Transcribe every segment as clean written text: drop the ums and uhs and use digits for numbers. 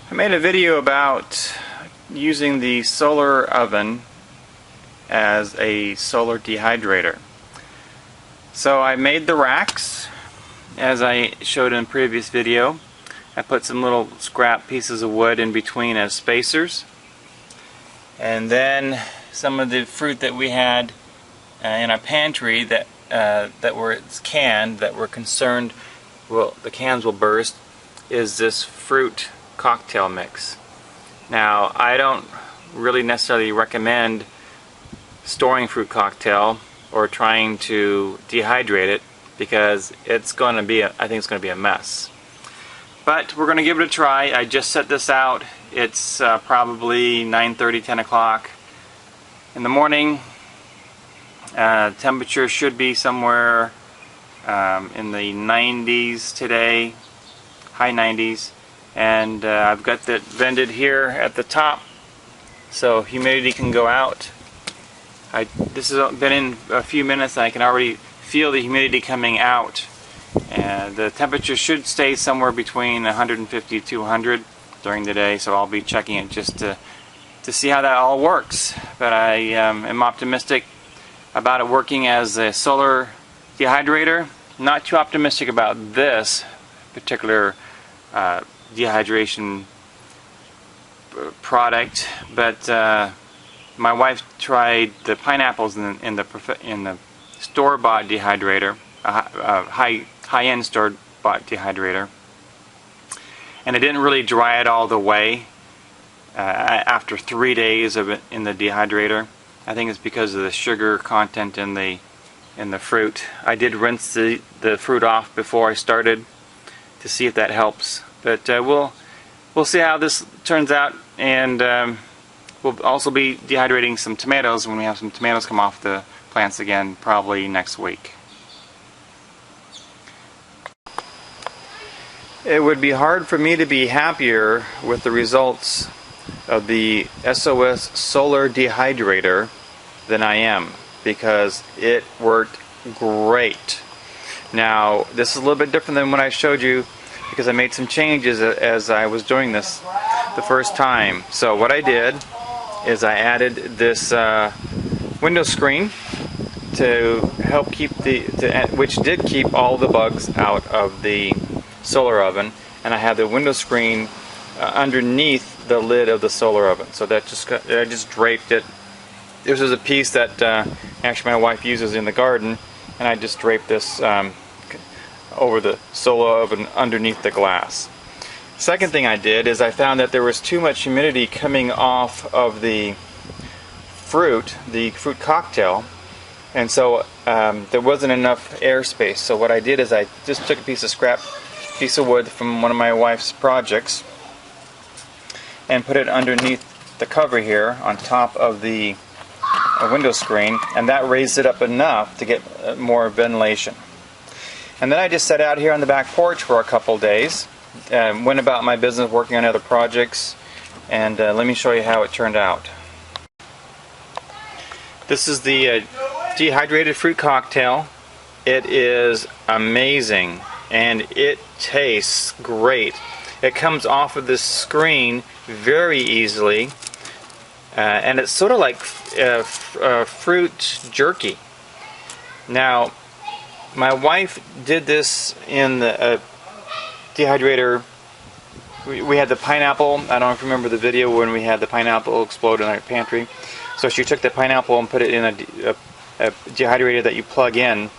I made a video about using the solar oven as a solar dehydrator. So I made the racks as I showed in a previous video. I put some little scrap pieces of wood in between as spacers, and then some of the fruit that we had in our pantry that were canned, that were concerned the cans will burst, is this fruit cocktail mix. Now, I don't really necessarily recommend storing fruit cocktail or trying to dehydrate it, because it's going to be I think it's going to be a mess. But we're going to give it a try. I just set this out. It's probably 9:30, 10 o'clock in the morning. Temperature should be somewhere in the 90s today, high 90s, and I've got that vented here at the top so humidity can go out. This has been in a few minutes and I can already feel the humidity coming out, and the temperature should stay somewhere between 150 to 200 during the day, so I'll be checking it just to see how that all works. But I am optimistic about it working as a solar dehydrator. Not too optimistic about this particular dehydration product, but my wife tried the pineapples in the store-bought dehydrator, high-end store-bought dehydrator, and it didn't really dry it all the way after 3 days of it in the dehydrator. I think it's because of the sugar content in the fruit. I did rinse the fruit off before I started to see if that helps, but we'll see how this turns out, and we'll also be dehydrating some tomatoes when we have some tomatoes come off the plants again, probably next week. It would be hard for me to be happier with the results of the SOS Solar Dehydrator than I am, because it worked great. Now, this is a little bit different than what I showed you, because I made some changes as I was doing this the first time. So what I did is I added this window screen to help keep which did keep all the bugs out of the solar oven, and I had the window screen underneath the lid of the solar oven. So that I just draped it. This is a piece that actually my wife uses in the garden, and I just draped this over the solar oven underneath the glass. Second thing I did is I found that there was too much humidity coming off of the fruit cocktail, and so there wasn't enough airspace. So what I did is I just took a piece of wood from one of my wife's projects and put it underneath the cover here on top of the window screen, and that raised it up enough to get more ventilation. And then I just sat out here on the back porch for a couple days and went about my business working on other projects, and let me show you how it turned out. This is the dehydrated fruit cocktail. It is amazing and it tastes great. It comes off of this screen very easily, and it's sort of like fruit jerky. Now, my wife did this in the dehydrator. We had the pineapple. I don't know if you remember the video when we had the pineapple explode in our pantry. So she took the pineapple and put it in a dehydrator that you plug in,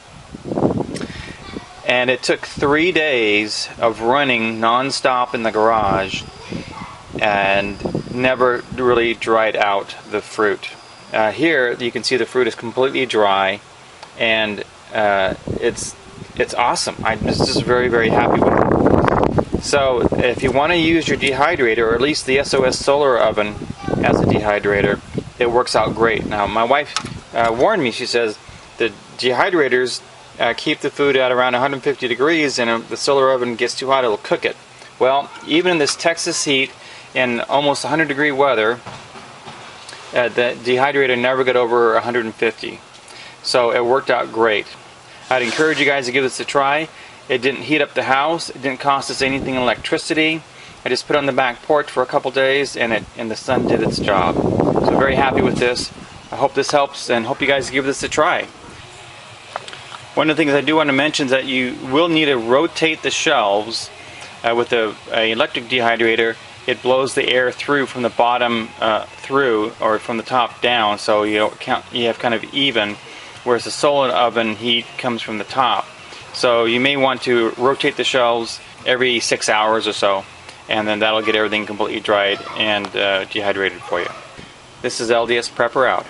and it took 3 days of running non-stop in the garage and never really dried out the fruit. Here you can see the fruit is completely dry, and it's awesome. I'm just very, very happy with it. So if you want to use your dehydrator, or at least the SOS Solar Oven as a dehydrator, it works out great. Now, my wife warned me. She says the dehydrators keep the food at around 150 degrees, and if the solar oven gets too hot, it'll cook it. Well, even in this Texas heat, in almost 100-degree weather, the dehydrator never got over 150. So it worked out great. I'd encourage you guys to give this a try. It didn't heat up the house. It didn't cost us anything in electricity. I just put it on the back porch for a couple days, and the sun did its job. So very happy with this. I hope this helps, and hope you guys give this a try. One of the things I do want to mention is that you will need to rotate the shelves with an electric dehydrator. It blows the air through from the bottom through, or from the top down, so you have kind of even, whereas the solar oven heat comes from the top. So you may want to rotate the shelves every 6 hours or so, and then that'll get everything completely dried and dehydrated for you. This is LDS Prepper out.